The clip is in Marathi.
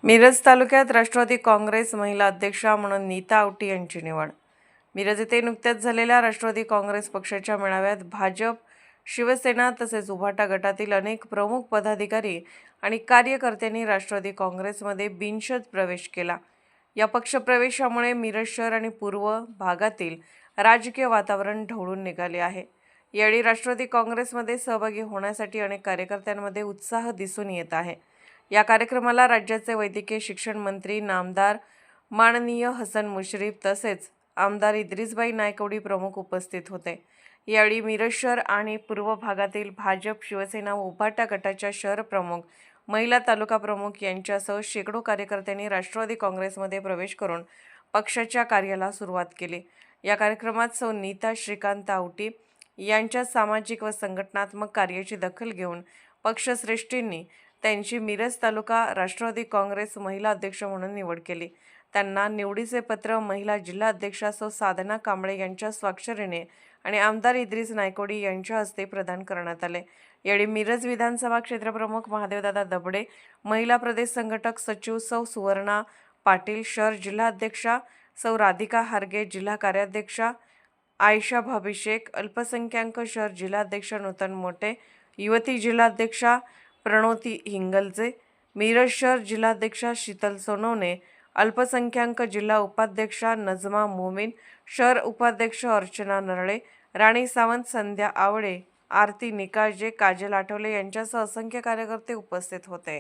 मिरज तालुक्यात राष्ट्रवादी काँग्रेस महिला अध्यक्षा म्हणून नीता आवटी यांची निवड। मिरज येथे नुकत्याच झालेल्या राष्ट्रवादी काँग्रेस पक्षाच्या मेळाव्यात भाजप, शिवसेना तसेच उभाटा गटातील अनेक प्रमुख पदाधिकारी आणि कार्यकर्त्यांनी राष्ट्रवादी काँग्रेसमध्ये बिनशर्त प्रवेश केला। या पक्षप्रवेशामुळे मिरज शहर आणि पूर्व भागातील राजकीय वातावरण ढवळून निघाले आहे। यावेळी राष्ट्रवादी काँग्रेसमध्ये सहभागी होण्यासाठी अनेक कार्यकर्त्यांमध्ये उत्साह दिसून येत आहे। या कार्यक्रमाला राज्याचे वैद्यकीय शिक्षण मंत्री नामदार माननीय हसन मुश्रीफ तसेच आमदार इद्रिसभाई नायकवडी प्रमुख उपस्थित होते। यावेळी मिरज शहर आणि पूर्व भागातील भाजप, शिवसेना व उभाटा गटाच्या शहर प्रमुख, महिला तालुका प्रमुख यांच्यासह शेकडो कार्यकर्त्यांनी राष्ट्रवादी काँग्रेसमध्ये प्रवेश करून पक्षाच्या कार्याला सुरुवात केली। या कार्यक्रमात सौ नीता श्रीकांत आवटी यांच्या सामाजिक व संघटनात्मक कार्याची दखल घेऊन पक्षश्रेष्ठींनी त्यांची मिरज तालुका राष्ट्रवादी काँग्रेस महिला अध्यक्ष म्हणून निवड केली। त्यांना निवडीचे पत्र महिला जिल्हा अध्यक्षा सौ साधना कांबळे यांच्या स्वाक्षरीने आणि आमदार इद्रिस नायकवडी यांच्या हस्ते प्रदान करण्यात आले। यावेळी मिरज विधानसभा क्षेत्रप्रमुख महादेवदादा दबडे, महिला प्रदेश संघटक सचिव सौ सुवर्णा पाटील, शहर जिल्हा अध्यक्षा सौ राधिका हारगे, जिल्हा कार्याध्यक्षा आयशा भाभी शेख, अल्पसंख्याक शहर जिल्हाध्यक्ष नूतन मोटे, युवती जिल्हाध्यक्षा प्रणोती हिंगलजे, मिरज शहर जिल्हाध्यक्षा शीतल सोनवणे, अल्पसंख्याक जिल्हा उपाध्यक्षा नजमा मोमीन, शहर उपाध्यक्ष अर्चना नरळे, राणी सावंत, संध्या आवळे, आरती निकाळजे, काजल आठवले यांच्यासह असंख्य कार्यकर्ते उपस्थित होते।